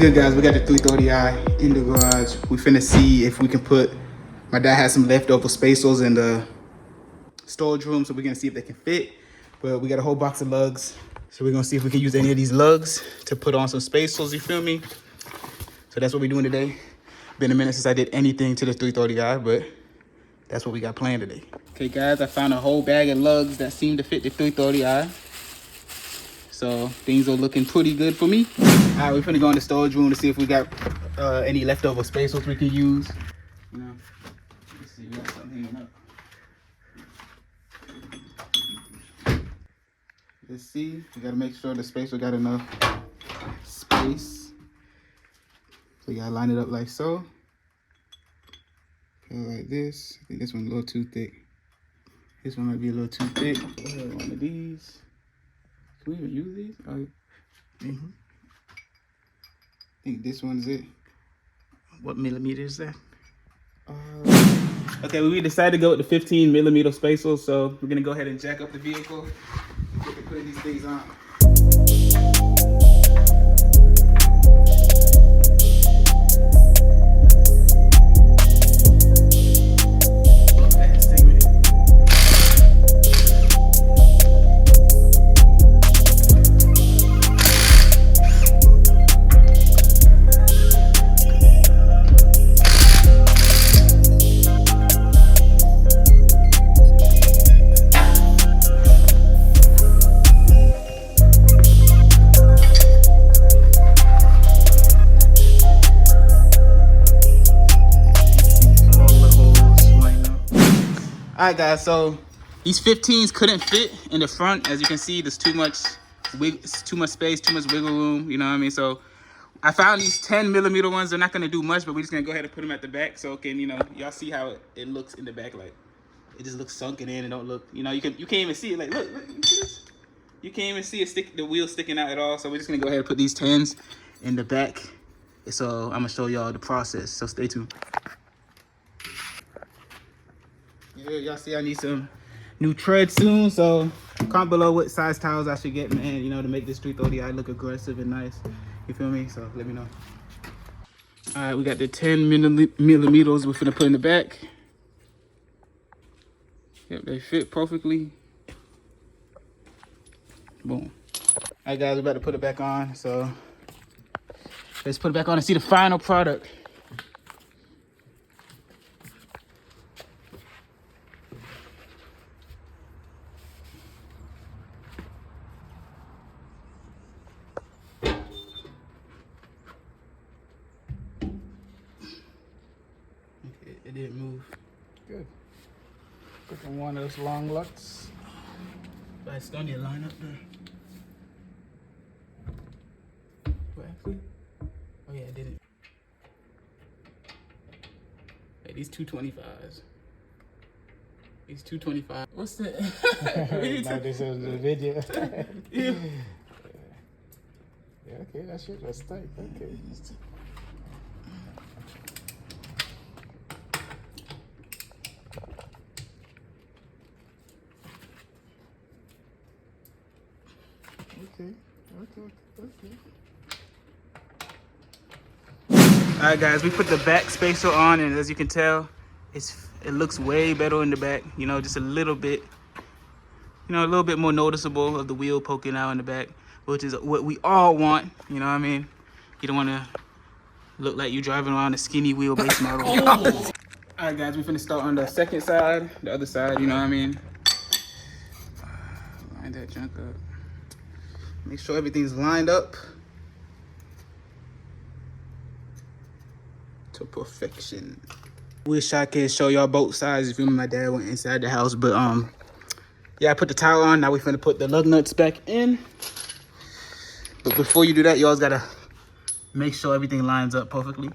good, guys? We got the 330i in the garage. We finna see if we can put, my dad has some leftover spaceos in the storage room, so we're gonna see if they can fit. But we got a whole box of lugs, so we're gonna see if we can use any of these lugs to put on some spaceos, you feel me? So that's what we're doing today. Been a minute since I did anything to the 330i, but that's what we got planned today. Okay, guys, I found a whole bag of lugs that seem to fit the 330i. So things are looking pretty good for me. All right, we're finna go in the storage room to see if we got any leftover spaceos we can use. You know, let's see, we got something hanging up. Let's see, we gotta make sure the spacer got enough space. So you gotta line it up like so. Go like this. I think this one's a little too thick. This one might be a little too thick. One of these. Can we even use these? Oh, I think this one's it. What millimeter is that? Okay, we decided to go with the 15 millimeter spaceos, so we're gonna go ahead and jack up the vehicle and get to putting these things on. Alright, guys, so these 15s couldn't fit in the front. As you can see, there's too much space, too much wiggle room, you know what I mean? So I found these 10 millimeter ones. They're not gonna do much, but we're just gonna go ahead and put them at the back so can, you know, y'all see how it looks in the back. Like, it just looks sunken in and don't look, you know, you can't even see it. Like, look, you see this? You can't even see the wheel sticking out at all. So we're just gonna go ahead and put these 10s in the back. So I'm gonna show y'all the process, so stay tuned. Yeah, y'all see I need some new tread soon, so comment below what size tires I should get, man, you know, to make this 330i look aggressive and nice. You feel me? So let me know. All right, we got the 10 millimeters we're finna put in the back. Yep, they fit perfectly. Boom. All right, guys, we're about to put it back on, so let's put it back on and see the final product. It didn't move. Good. Put one of those long lugs. But I still need to line up there. What, actually? Oh yeah, I did it. Hey, these 225s. These 225. What's that? Now this is the video. Yeah. Yeah, okay, that shit was tight. Okay. Okay. All right, guys, we put the back spacer on, and as you can tell, it looks way better in the back. You know, just a little bit, you know, a little bit more noticeable of the wheel poking out in the back, which is what we all want. You know what I mean? You don't want to look like you're driving around a skinny wheelbase model. All right, guys, we're finna start on the second side, the other side. You know what I mean? Line that junk up. Make sure everything's lined up to perfection. Wish I could show y'all both sides. If you remember, my dad went inside the house, but yeah, I put the tire on. Now we finna put the lug nuts back in. But before you do that, y'all's gotta make sure everything lines up perfectly.